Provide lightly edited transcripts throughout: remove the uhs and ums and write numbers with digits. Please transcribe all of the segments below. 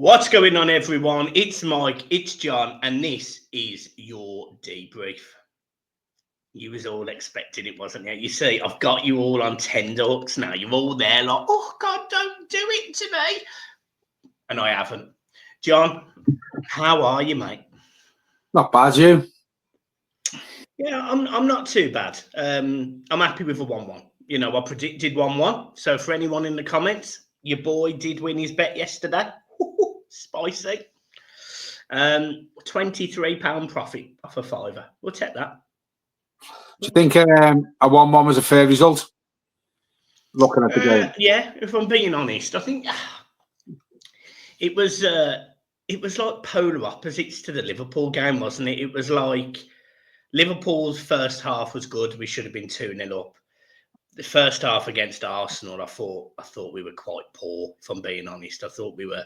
What's going on, everyone? It's Mike, it's John, and this is your debrief. You was all expecting it, wasn't you? You see, I've got you all on tenterhooks now. You're all there like, oh, God, don't do it to me. And I haven't. John, how are you, mate? Not bad, you? Yeah, I'm not too bad. I'm happy with a 1-1. You know, I predicted 1-1. So for anyone in the comments, your boy did win his bet yesterday. Spicy. £23 profit off a fiver. We'll take that. Do you think a 1-1 was a fair result? Looking at the game. Yeah, if I'm being honest, I think it was like polar opposites to the Liverpool game, wasn't it? It was like Liverpool's first half was good. We should have been 2-0 up. The first half against Arsenal, I thought we were quite poor, if I'm being honest. I thought we were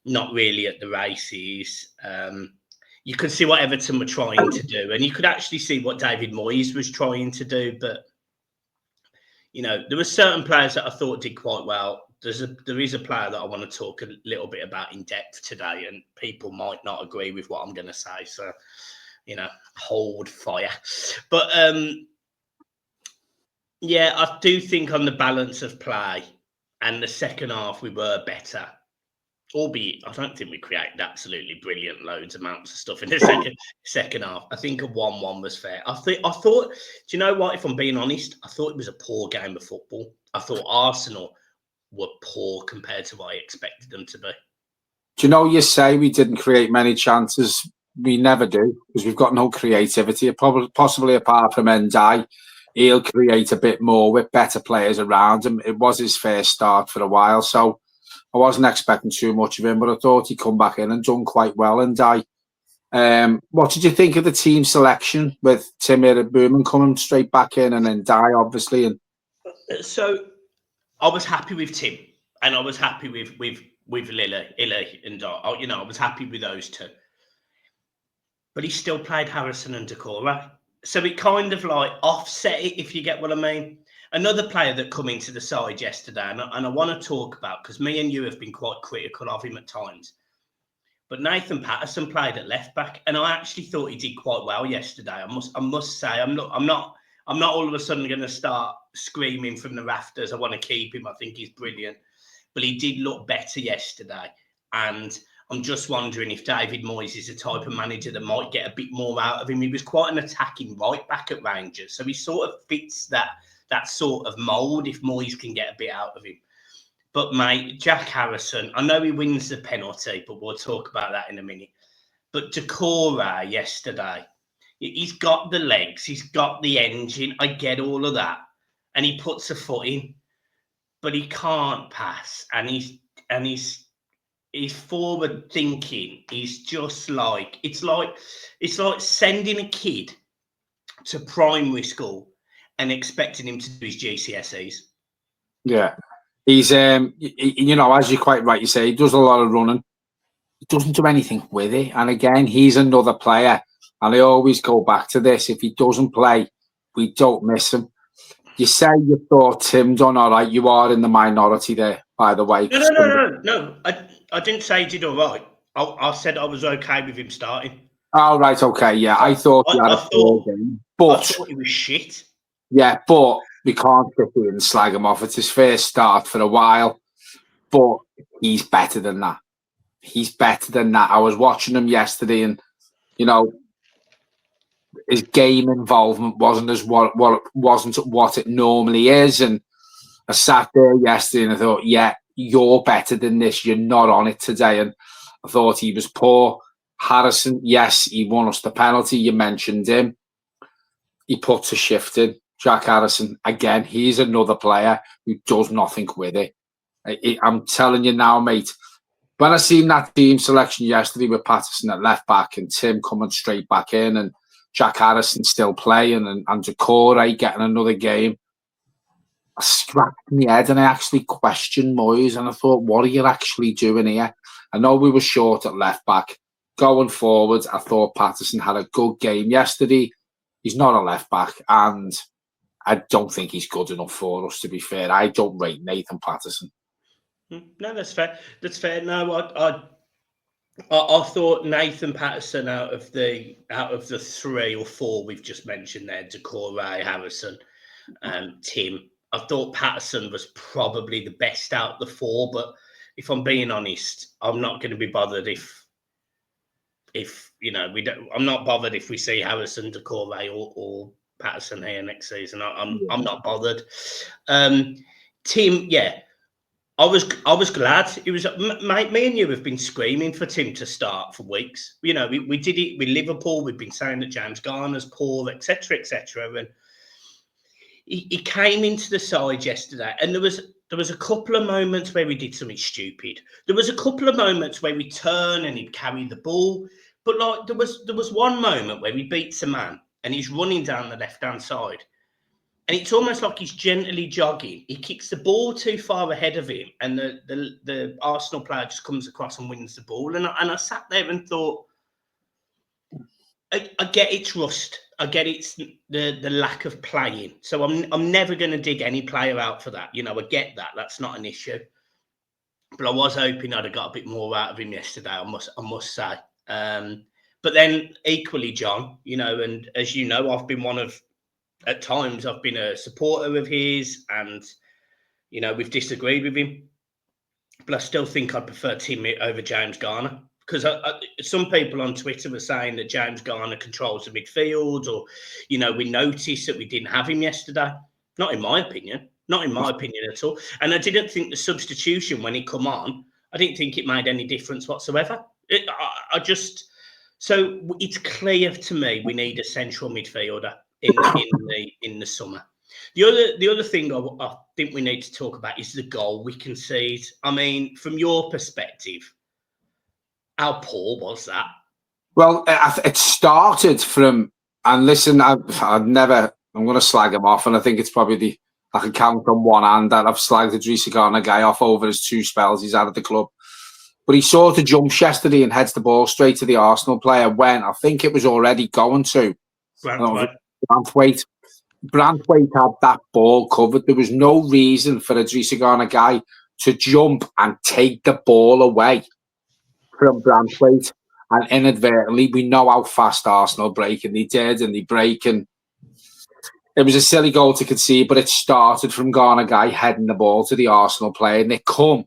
not really at the races. You could see what Everton were trying to do, and you could actually see what David Moyes was trying to do. But, you know, there were certain players that I thought did quite well. There is a player that I want to talk a little bit about in depth today, and people might not agree with what I'm going to say. So, you know, hold fire. But, yeah, I do think on the balance of play and the second half, we were better. Albeit, I don't think we created absolutely brilliant loads amounts of stuff in the second half. I think a 1-1 was fair. I thought, do you know what? If I'm being honest, I thought it was a poor game of football. I thought Arsenal were poor compared to what I expected them to be. Do you know, you say we didn't create many chances. We never do, because we've got no creativity. Possibly apart from Ndiaye, he'll create a bit more with better players around him. It was his first start for a while, so I wasn't expecting too much of him, but I thought he'd come back in and done quite well. Ndiaye. What did you think of the team selection with Tim Booman coming straight back in and then Ndiaye, obviously? And so I was happy with Tim, and I was happy with Illy and Ndiaye. You know, I was happy with those two. But he still played Harrison and Decore. So it kind of like offset it, if you get what I mean. Another player that come into the side yesterday, and I want to talk about, because me and you have been quite critical of him at times, but Nathan Patterson played at left back, and I actually thought he did quite well yesterday. I must say, I'm not all of a sudden going to start screaming from the rafters. I want to keep him. I think he's brilliant, but he did look better yesterday, and I'm just wondering if David Moyes is the type of manager that might get a bit more out of him. He was quite an attacking right back at Rangers, so he sort of fits that sort of mould if Moyes can get a bit out of him. But, mate, Jack Harrison, I know he wins the penalty, but we'll talk about that in a minute. But Decore yesterday, he's got the legs, he's got the engine, I get all of that. And he puts a foot in, but he can't pass. And he's forward thinking. He's just like, it's like sending a kid to primary school and expecting him to do his GCSEs. Yeah. He's, you know, as you're quite right, you say, he does a lot of running. He doesn't do anything with it. And again, he's another player. And I always go back to this. If he doesn't play, we don't miss him. You say you thought Tim done all right. You are in the minority there, by the way. No. I didn't say he did all right. I said I was okay with him starting. Oh, right, okay, yeah. I thought he had a poor game. But I thought he was shit. Yeah, but we can't sit here and slag him off. It's his first start for a while. But he's better than that. He's better than that. I was watching him yesterday, and, you know, his game involvement wasn't what it normally is. And I sat there yesterday and I thought, yeah, you're better than this. You're not on it today. And I thought he was poor. Harrison, yes, he won us the penalty. You mentioned him. He puts a shift in. Jack Harrison, again, he's another player who does nothing with it. I'm telling you now, mate, when I seen that team selection yesterday with Patterson at left back and Tim coming straight back in and Jack Harrison still playing and Decore getting another game, I scratched my head and I actually questioned Moyes and I thought, what are you actually doing here? I know we were short at left back. Going forward, I thought Patterson had a good game yesterday. He's not a left back, and I don't think he's good enough for us, to be fair. I don't rate Nathan Patterson. No, that's fair. That's fair. No, I thought Nathan Patterson out of the 3 or 4 we've just mentioned there, Decore, Harrison, Tim. I thought Patterson was probably the best out of the 4, but if I'm being honest, I'm not going to be bothered if we don't. I'm not bothered if we see Harrison, Decore, or Patterson here next season. I'm not bothered. Tim, yeah. I was glad. It was me and you have been screaming for Tim to start for weeks. We did it with Liverpool. We've been saying that James Garner's poor, etc., etc. And he came into the side yesterday, and there was a couple of moments where we did something stupid. There was a couple of moments where we turn and he'd carry the ball, but like there was one moment where he beats a man and he's running down the left hand side. And it's almost like he's gently jogging. He kicks the ball too far ahead of him, and the Arsenal player just comes across and wins the ball. And I sat there and thought, I get it's rust. I get it's the lack of playing. So I'm never going to dig any player out for that. I get that. That's not an issue. But I was hoping I'd have got a bit more out of him yesterday. I must say. But then equally, John, and as you know, I've been at times I've been a supporter of his, and we've disagreed with him, but I still think I'd prefer Tim over James Garner, because some people on Twitter were saying that James Garner controls the midfield, or we noticed that we didn't have him yesterday. Not in my opinion at all. And I didn't think the substitution when he come on, I didn't think it made any difference whatsoever. So it's clear to me we need a central midfielder in the summer. The other thing I think we need to talk about is the goal we concede. I mean, from your perspective, how poor was that? Well, it started from, and listen, I'm going to slag him off, and I think it's probably I can count on one hand that I've slagged the Idrissa Gana guy off over his 2 spells he's had at the club. But he sort of jumps yesterday and heads the ball straight to the Arsenal player when I think it was already going to Branthwaite. Branthwaite had that ball covered. There was no reason for a Idrissa Gana guy to jump and take the ball away from Branthwaite. And inadvertently, we know how fast Arsenal break, and they did, and they break. And it was a silly goal to concede, but it started from Gana guy heading the ball to the Arsenal player, and it come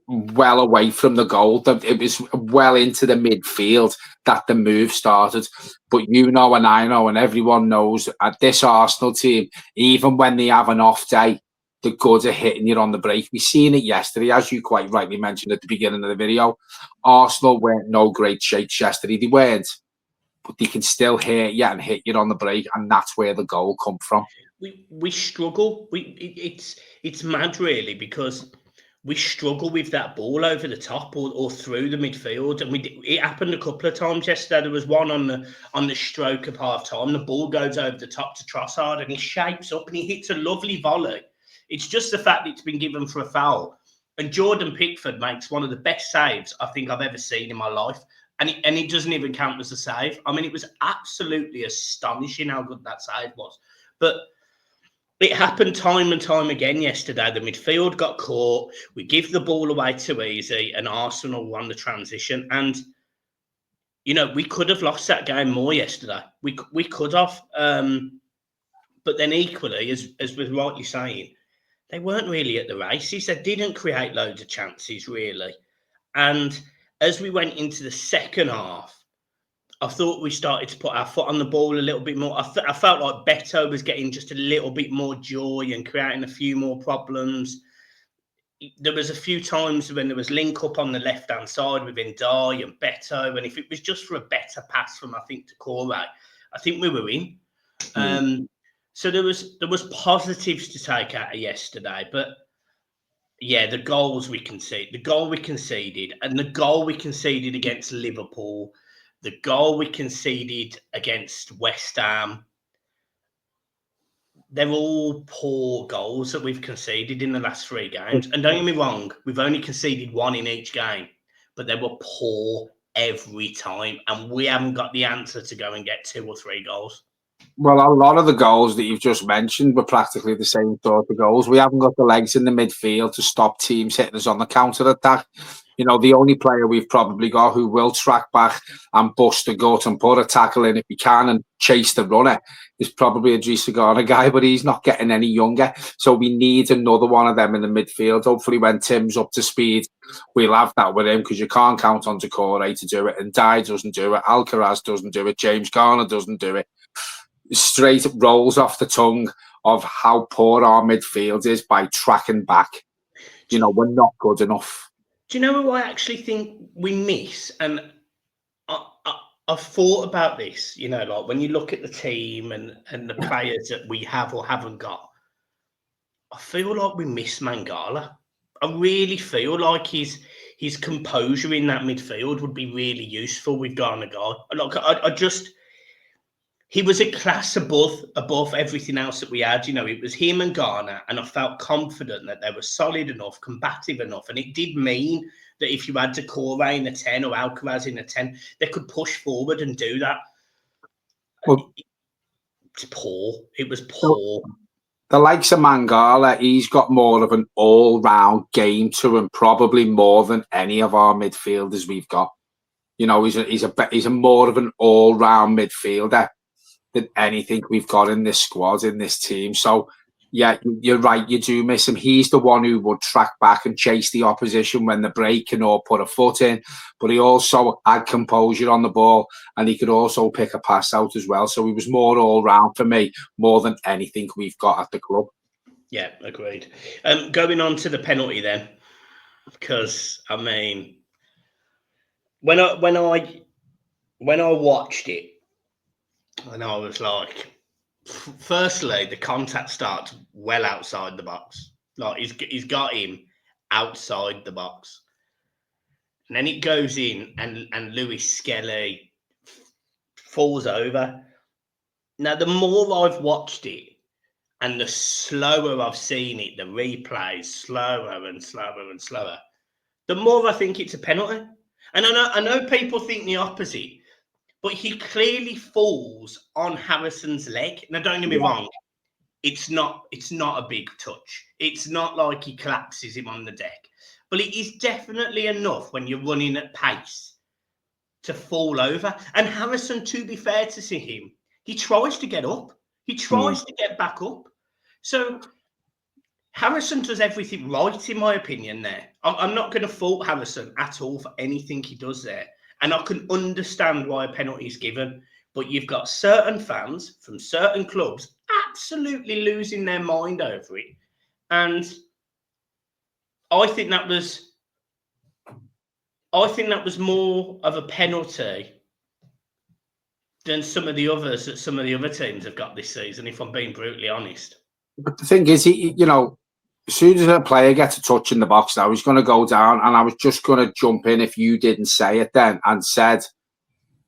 well away from the goal. It was well into the midfield that the move started. But and I know, and everyone knows, at this Arsenal team, even when they have an off day, the good are hitting you on the break. We've seen it yesterday, as you quite rightly mentioned at the beginning of the video. Arsenal weren't no great shakes yesterday. They weren't. But they can still hit you and hit you on the break, and that's where the goal come from. We struggle. It's mad, really, because we struggle with that ball over the top or through the midfield, and it happened a couple of times yesterday. There was one on the stroke of half time. The ball goes over the top to Trossard, and he shapes up and he hits a lovely volley. It's just the fact that it's been given for a foul. And Jordan Pickford makes one of the best saves I think I've ever seen in my life. And it doesn't even count as a save. I mean, it was absolutely astonishing how good that save was. But it happened time and time again yesterday. The midfield got caught. We give the ball away too easy, and Arsenal won the transition. And, we could have lost that game more yesterday. We could have. But then equally, as we're rightly saying, they weren't really at the races. They didn't create loads of chances, really. And as we went into the second half, I thought we started to put our foot on the ball a little bit more. I felt like Beto was getting just a little bit more joy and creating a few more problems. There was a few times when there was link up on the left-hand side with Ndai and Beto, and if it was just for a better pass from, I think, Decore, I think we were in. So there was positives to take out of yesterday, but yeah, the goal we conceded, and the goal we conceded against Liverpool, the goal we conceded against West Ham, they're all poor goals that we've conceded in the last 3 games. And don't get me wrong, we've only conceded 1 in each game, but they were poor every time, and we haven't got the answer to go and get 2 or 3 goals. Well, a lot of the goals that you've just mentioned were practically the same sort of goals. We haven't got the legs in the midfield to stop teams hitting us on the counter-attack. You know, the only player we've probably got who will track back and bust a gut and put a tackle in if he can and chase the runner is probably a Idrissa Gana guy, but he's not getting any younger. So we need another one of them in the midfield. Hopefully when Tim's up to speed, we'll have that with him, because you can't count on Decore to do it. And Dye doesn't do it. Alcaraz doesn't do it. James Garner doesn't do it. Straight rolls off the tongue of how poor our midfield is by tracking back. You know, we're not good enough. Do you know who I actually think we miss? And I've thought about this, you know, like when you look at the team and the players that we have or haven't got, I feel like we miss Mangala. I really feel like his composure in that midfield would be really useful with Ghana guy. Like I just, he was a class above everything else that we had. You know, it was him and Ghana, and I felt confident that they were solid enough, combative enough, and it did mean that if you had Decore in a 10 or Alcaraz in a 10, they could push forward and do that. Well, it's poor. It was poor. The likes of Mangala, he's got more of an all-round game to him, probably more than any of our midfielders we've got. You know, he's a more of an all-round midfielder than anything we've got in this squad, in this team. So, yeah, you're right, you do miss him. He's the one who would track back and chase the opposition when they're breaking or put a foot in, but he also had composure on the ball, and he could also pick a pass out as well. So he was more all-round for me, more than anything we've got at the club. Yeah, agreed. Going on to the penalty then, because, I mean, when I watched it, and I was like, firstly, the contact starts well outside the box. Like he's got him outside the box, and then it goes in, and Lewis Skelly falls over. Now, the more I've watched it, and the slower I've seen it, the replays slower and slower and slower, the more I think it's a penalty. And I know people think the opposite, but he clearly falls on Harrison's leg. Now, don't get me wrong, it's not a big touch. It's not like he collapses him on the deck, but it is definitely enough when you're running at pace to fall over. And Harrison, to be fair to see him, he tries to get up. He tries to get back up. So Harrison does everything right, in my opinion, there. I'm not going to fault Harrison at all for anything he does there. And I can understand why a penalty is given. But you've got certain fans from certain clubs absolutely losing their mind over it. And I think that was more of a penalty than some of the others that some of the other teams have got this season, if I'm being brutally honest. But the thing is, you know, as soon as a player gets a touch in the box now, he's going to go down. And I was just going to jump in if you didn't say it then and said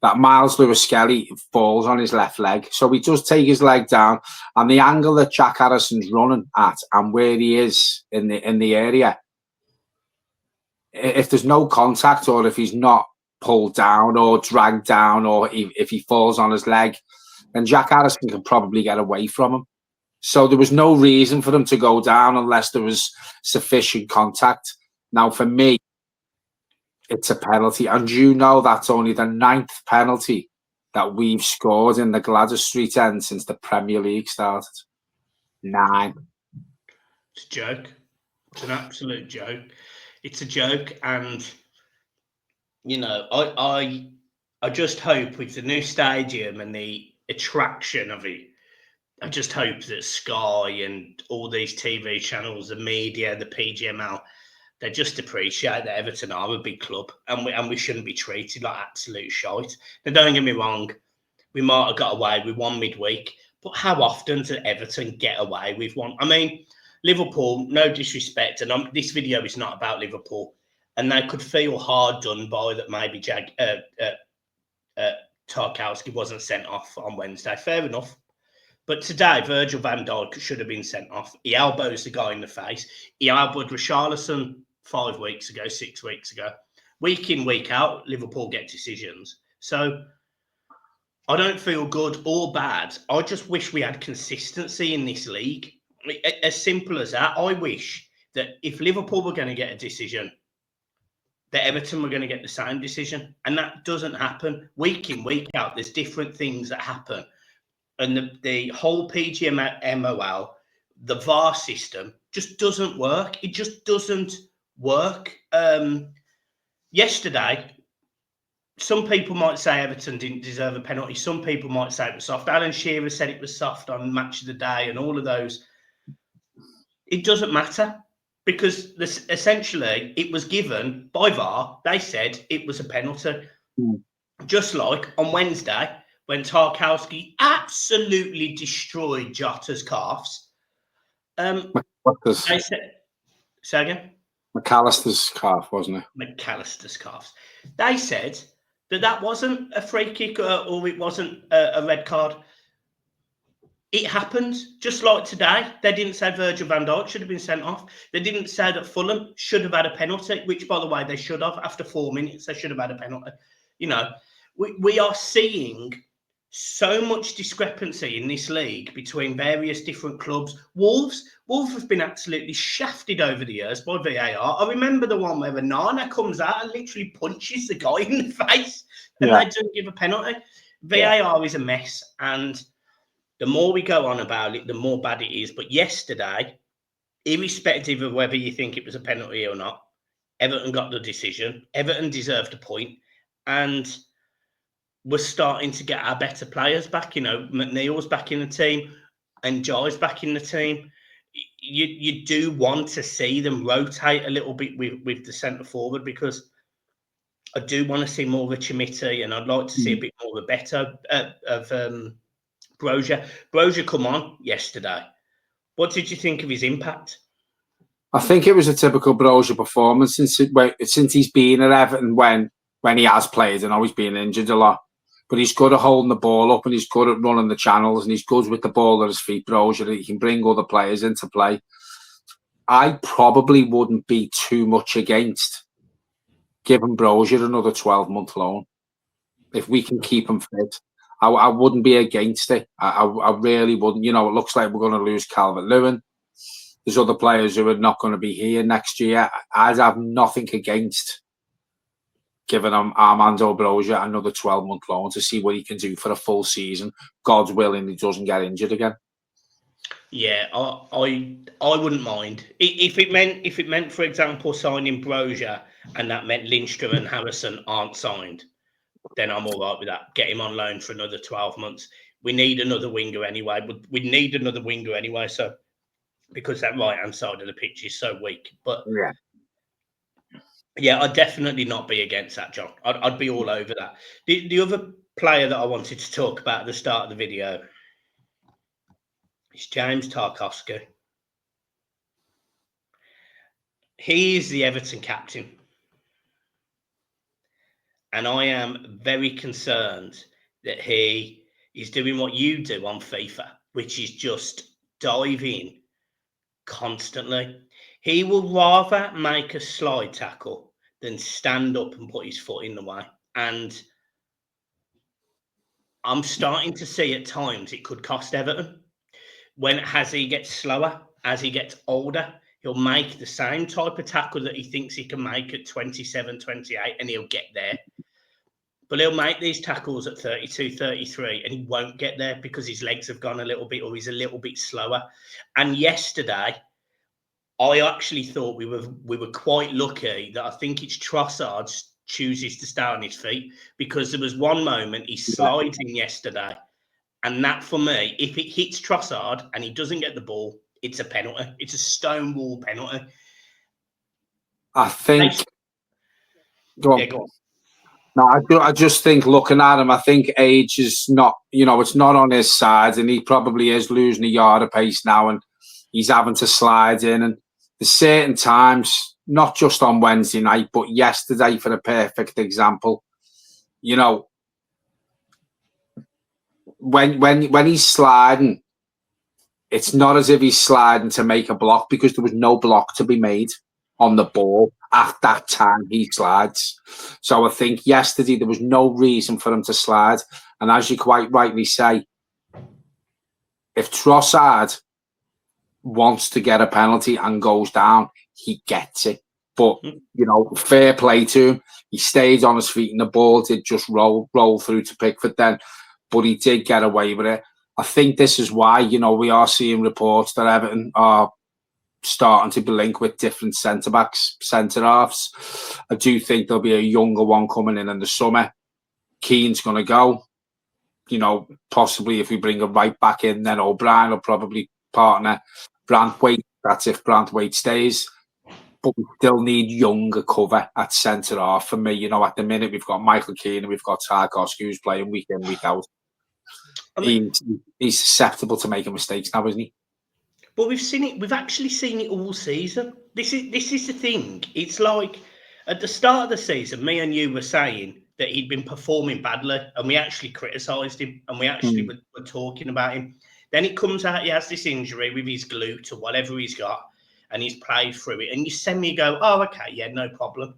that Miles Lewis-Skelly falls on his left leg. So he does take his leg down, and the angle that Jack Harrison's running at and where he is in the area, if there's no contact or if he's not pulled down or dragged down or if he falls on his leg, then Jack Harrison can probably get away from him. So there was no reason for them to go down unless there was sufficient contact. Now, for me, it's a penalty. And you know that's only the 9th penalty that we've scored in the Gladys Street end since the Premier League started. 9. It's a joke. It's an absolute joke. It's a joke. And, you know, I just hope with the new stadium and the attraction of it, I just hope that Sky and all these TV channels, the media, the PGML, they just appreciate that Everton are a big club, and we shouldn't be treated like absolute shite. Now, don't get me wrong, we might have got away with one midweek, but how often does Everton get away with one? I mean, Liverpool, no disrespect, and this video is not about Liverpool, and they could feel hard done by that maybe Tarkowski wasn't sent off on Wednesday. Fair enough. But today, Virgil van Dijk should have been sent off. He elbows the guy in the face. He elbowed Richarlison 5 weeks ago, 6 weeks ago. Week in, week out, Liverpool get decisions. So I don't feel good or bad. I just wish we had consistency in this league. As simple as that. I wish that if Liverpool were going to get a decision, that Everton were going to get the same decision. And that doesn't happen. Week in, week out, there's different things that happen. And the whole PGMOL, the VAR system, just doesn't work. It just doesn't work. Yesterday, some people might say Everton didn't deserve a penalty. Some people might say it was soft. Alan Shearer said it was soft on Match of the Day and all of those. It doesn't matter because essentially it was given by VAR. They said it was a penalty. Just like on Wednesday when Tarkowski absolutely destroyed Jota's calves. They said, say again? McAllister's calf, wasn't it? McAllister's calves. They said that wasn't a free kick or it wasn't a red card. It happened just like today. They didn't say Virgil van Dijk should have been sent off. They didn't say that Fulham should have had a penalty, which, by the way, they should have. After 4 minutes, they should have had a penalty. You know, we are seeing so much discrepancy in this league between various different clubs. Wolves have been absolutely shafted over the years by VAR. I remember the one where Nana comes out and literally punches the guy in the face and they don't give a penalty. VAR is a mess, and the more we go on about it, the more bad it is. But yesterday, irrespective of whether you think it was a penalty or not, Everton got the decision. Everton deserved a point, and we're starting to get our better players back. You know, McNeil's back in the team and Jai's back in the team. You do want to see them rotate a little bit with the centre forward, because I do want to see more of a Chimiti, and I'd like to see a bit more of a better of Brozier. Brozier come on yesterday. What did you think of his impact? I think it was a typical Brozier performance since he's been at Everton when he has played. And always been injured a lot. But he's good at holding the ball up, and he's good at running the channels, and he's good with the ball at his feet, Brozier. He can bring other players into play. I probably wouldn't be too much against giving Brozier another 12-month loan if we can keep him fit. I wouldn't be against it. I really wouldn't. You know, it looks like we're going to lose Calvert-Lewin. There's other players who are not going to be here next year. I'd have nothing against giving Armando Brozier another 12-month loan to see what he can do for a full season. God's willing, he doesn't get injured again. Yeah, I wouldn't mind if it meant, for example, signing Brozier and that meant Lindstrom and Harrison aren't signed. Then I'm all right with that. Get him on loan for another 12 months. We need another winger anyway. So because that right-hand side of the pitch is so weak. But yeah, I'd definitely not be against that, John. I'd be all over that. The other player that I wanted to talk about at the start of the video is James Tarkowski. He is the Everton captain. And I am very concerned that he is doing what you do on FIFA, which is just dive in constantly. He will rather make a slide tackle than stand up and put his foot in the way. And I'm starting to see at times it could cost Everton. As he gets slower, as he gets older, he'll make the same type of tackle that he thinks he can make at 27, 28, and he'll get there. But he'll make these tackles at 32, 33, and he won't get there because his legs have gone a little bit, or he's a little bit slower. And yesterday, I actually thought we were quite lucky that I think it's Trossard chooses to stay on his feet, because there was one moment he slides in yesterday, and that for me, if it hits Trossard and he doesn't get the ball, it's a penalty. It's a stonewall penalty. I think. Go on. Yeah, go on. No, I just think looking at him, I think age is not, it's not on his side, and he probably is losing a yard of pace now, and he's having to slide in. And there's certain times, not just on Wednesday night, but yesterday for a perfect example, when he's sliding, it's not as if he's sliding to make a block, because there was no block to be made on the ball at that time he slides. So I think yesterday there was no reason for him to slide. And as you quite rightly say, if Trossard wants to get a penalty and goes down, he gets it. But, you know, fair play to him. He stayed on his feet and the ball did just roll through to Pickford then. But he did get away with it. I think this is why, you know, we are seeing reports that Everton are starting to be linked with different centre-backs, centre-halves. I do think there'll be a younger one coming in the summer. Keane's going to go. You know, possibly if we bring a right back in, then O'Brien will probably partner Branthwaite. That's if Branthwaite stays. But we still need younger cover at centre half for me. You know, at the minute we've got Michael Keane and we've got Tarkowski who's playing week in, week out. I mean, he's susceptible to making mistakes now, isn't he? But we've seen it. We've actually seen it all season. This is the thing. It's like at the start of the season, me and you were saying that he'd been performing badly, and we actually criticised him, and we actually were talking about him. Then it comes out he has this injury with his glute or whatever he's got, and he's played through it. And you send me go, oh, okay, yeah, no problem.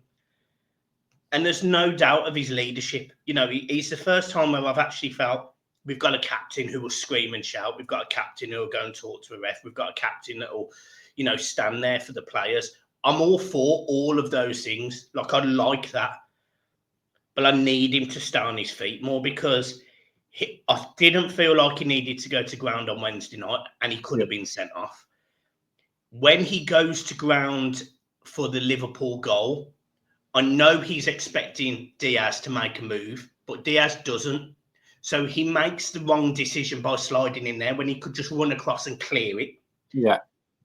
And there's no doubt of his leadership. You know, he's the first time where I've actually felt we've got a captain who will scream and shout. We've got a captain who will go and talk to a ref. We've got a captain that will, you know, stand there for the players. I'm all for all of those things. Like, I like that. But I need him to stay on his feet more because I didn't feel like he needed to go to ground on Wednesday night and he could have been sent off. When he goes to ground for the Liverpool goal, I know he's expecting Diaz to make a move, but Diaz doesn't. So he makes the wrong decision by sliding in there when he could just run across and clear it. Yeah.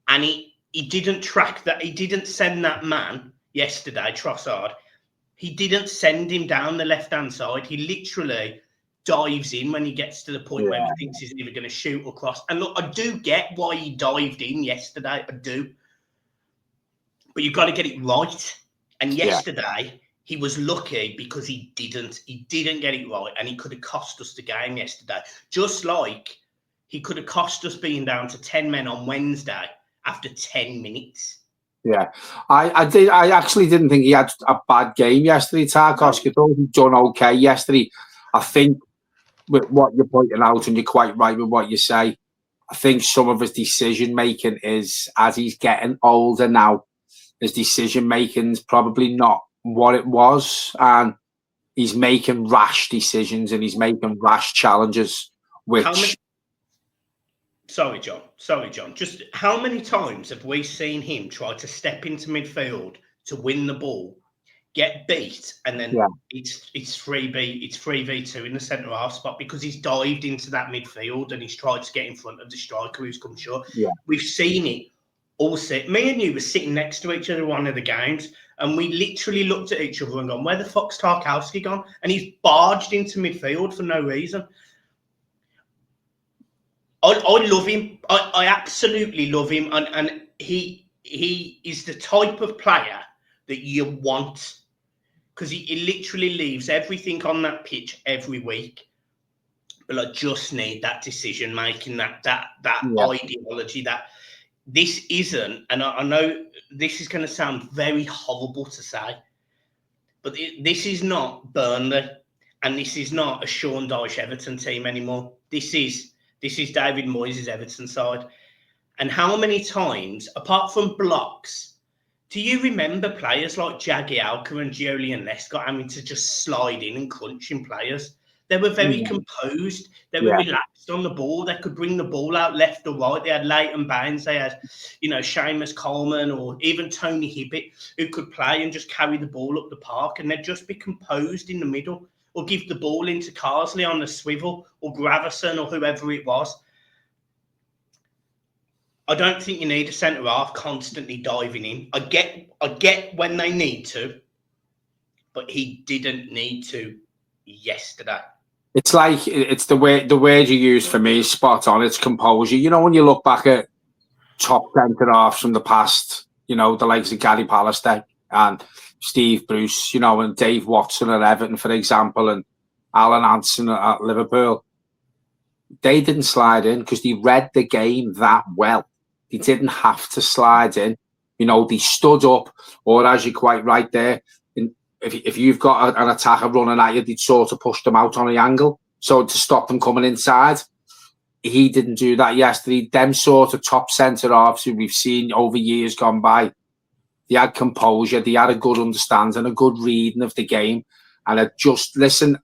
And he didn't track that. He didn't send that man yesterday, Trossard. He didn't send him down the left-hand side. He literally dives in when he gets to the point where he thinks he's either going to shoot or cross. And look, I do get why he dived in yesterday. I do. But you've got to get it right. And yesterday, he was lucky because he didn't get it right, and he could have cost us the game yesterday. Just like he could have cost us being down to 10 men on Wednesday after 10 minutes. Yeah, I actually didn't think he had a bad game yesterday, Tarkowski. I thought he'd done okay yesterday. I think with what you're pointing out, and you're quite right with what you say, I think some of his decision making is, as he's getting older now, his decision making is probably not what it was, and he's making rash decisions and he's making rash challenges. Which, sorry, John. Just how many times have we seen him try to step into midfield to win the ball, get beat, and then it's 3v2 in the centre half spot because he's dived into that midfield and he's tried to get in front of the striker who's come short. Yeah. We've seen it all set. Me and you were sitting next to each other one of the games, and we literally looked at each other and gone, where the fuck's Tarkowski gone? And he's barged into midfield for no reason. I love him. I absolutely love him. And he is the type of player that you want, because he literally leaves everything on that pitch every week. But I just need that decision making, that ideology, that this isn't, and I know this is going to sound very horrible to say, but this is not Burnley, and this is not a Sean Dyche Everton team anymore. This is David Moyes' Everton side. And how many times, apart from blocks, do you remember players like Jagielka and Julian Lescott having to just slide in and crunching players? They were very composed. They were relaxed on the ball. They could bring the ball out left or right. They had Leighton Baines. They had, Seamus Coleman or even Tony Hibbett, who could play and just carry the ball up the park, and they'd just be composed in the middle, or give the ball into Carsley on the swivel, or Gravison, or whoever it was. I don't think you need a centre-half constantly diving in. I get when they need to, but he didn't need to yesterday. It's like, it's the word you use for me is spot on. It's composure. You know, when you look back at top centre-halves from the past, the likes of Gary Pallister and Steve Bruce, and Dave Watson at Everton, for example, and Alan Hansen at Liverpool, they didn't slide in because they read the game that well. They didn't have to slide in. They stood up, or as you're quite right there, if you've got an attacker running at you, they'd sort of push them out on the angle, so to stop them coming inside. He didn't do that yesterday. Them sort of top centre-halves who we've seen over years gone by, they had composure, they had a good understanding, a good reading of the game. And listen,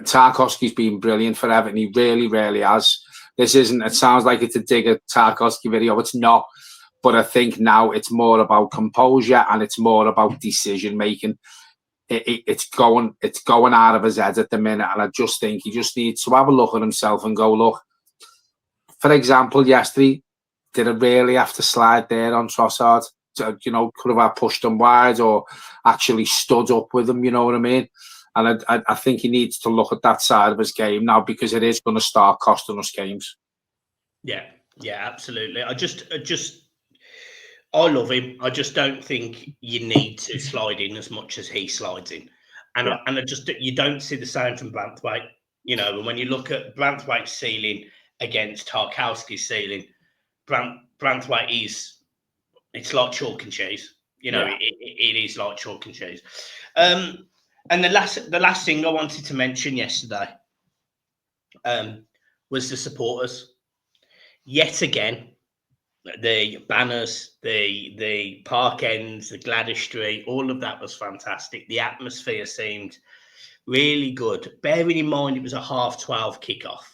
Tarkowski's been brilliant for Everton. He really, really has. It sounds like it's a dig at Tarkowski video. It's not. But I think now it's more about composure and it's more about decision making. It's going out of his head at the minute. And I just think he just needs to have a look at himself and go, look, for example, yesterday, did it really have to slide there on Trossard? Could have pushed him wide or actually stood up with him, you know what I mean? And I think he needs to look at that side of his game now, because it is going to start costing us games. Yeah, absolutely. I love him. I just don't think you need to slide in as much as he slides in. And you don't see the same from Branthwaite. And when you look at Branthwaite's ceiling against Tarkowski's ceiling, Branthwaite it's like chalk and cheese. It is like chalk and cheese. And the last thing I wanted to mention yesterday was the supporters. Yet again, the banners, the park ends, the Gladys Street, all of that was fantastic. The atmosphere seemed really good. Bearing in mind it was a 12:30 kickoff.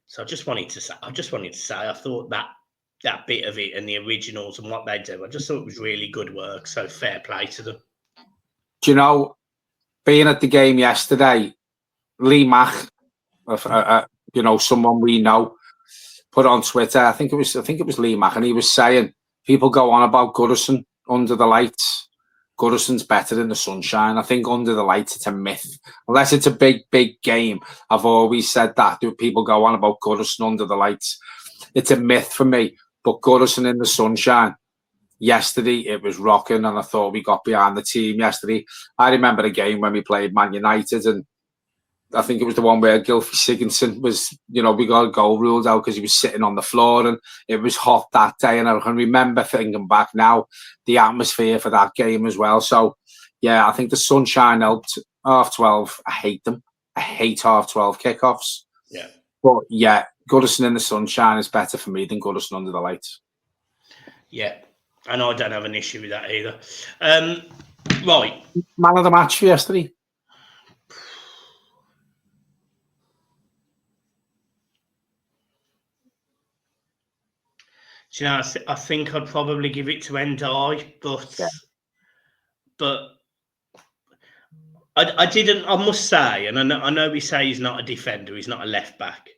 So I just wanted to say, I thought that bit of it and the originals and what they do, I just thought it was really good work. So fair play to them. Do you know, being at the game yesterday, Lee Mack, someone we know, put on Twitter, I think it was Lee Mack, and he was saying people go on about Goodison under the lights. Goodison's better in the sunshine. I think under the lights it's a myth. Unless it's a big game. I've always said that. People go on about Goodison under the lights. It's a myth for me. But Goodison in the sunshine, yesterday it was rocking, and I thought we got behind the team yesterday. I remember a game when we played Man United, and I think it was the one where Gylfi Sigurdsson was, we got a goal ruled out because he was sitting on the floor, and it was hot that day. And I can remember thinking back now, the atmosphere for that game as well. So, yeah, I think the sunshine helped. 12:30, I hate them. I hate 12:30 kickoffs. Yeah. But, yeah, Goodison in the sunshine is better for me than Goodison under the lights. Yeah, and I don't have an issue with that either. Right. Man of the match for yesterday. I think I'd probably give it to Ndai, but I didn't. I must say, and I know we say he's not a defender, he's not a left back,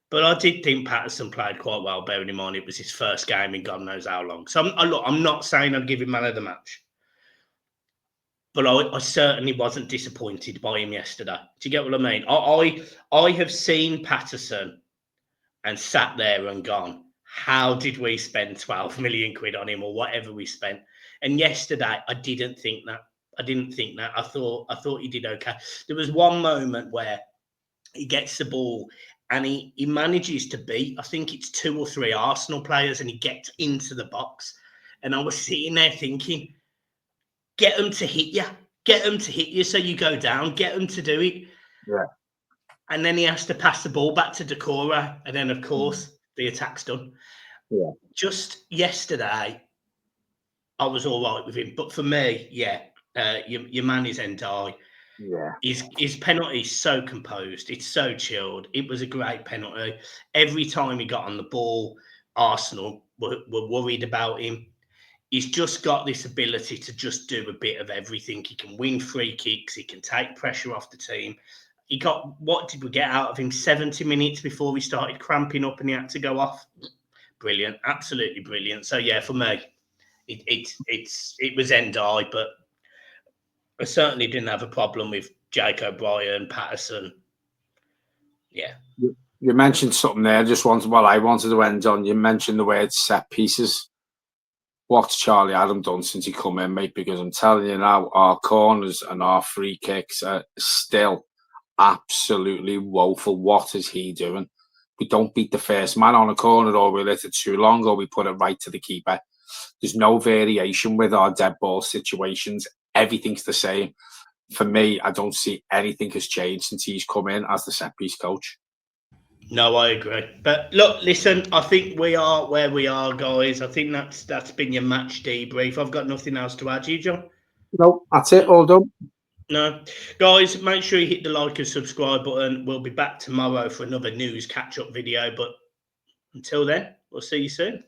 but I did think Patterson played quite well. Bearing in mind it was his first game in God knows how long. So I'm not saying I'd give him man of the match, but I certainly wasn't disappointed by him yesterday. Do you get what I mean? I have seen Patterson and sat there and gone, how did we spend 12 million quid on him or whatever we spent? And yesterday, I didn't think that. I thought he did okay. There was one moment where he gets the ball and he manages to beat, I think it's 2 or 3 Arsenal players, and he gets into the box. And I was sitting there thinking, get them to hit you. Get them to hit you so you go down. Get them to do it. Yeah. And then he has to pass the ball back to Decorah. And then, of course, the attack's done. Yeah. Just yesterday, I was all right with him. But for me, your man is Ndai. Yeah. His penalty is so composed. It's so chilled. It was a great penalty. Every time he got on the ball, Arsenal were worried about him. He's just got this ability to just do a bit of everything. He can win free kicks. He can take pressure off the team. He got, what did we get out of him? 70 minutes before we started cramping up and he had to go off. Brilliant. Absolutely brilliant. So, yeah, for me, it was Ndai, but I certainly didn't have a problem with Jake O'Brien, Patterson. Yeah. You mentioned something there. I wanted to end on. You mentioned the word set pieces. What's Charlie Adam done since he come in, mate? Because I'm telling you now, our corners and our free kicks are still absolutely woeful. What is he doing? We don't beat the first man on a corner, or we let it too long, or we put it right to the keeper. There's no variation with our dead ball situations. Everything's the same. For me, I don't see anything has changed since he's come in as the set piece coach. No, I agree. But look, listen, I think we are where we are, guys. I think that's been your match debrief. I've got nothing else to add. You, John? No, that's it. All done. No, guys, make sure you hit the like and subscribe button. We'll be back tomorrow for another news catch-up video. But until then, we'll see you soon.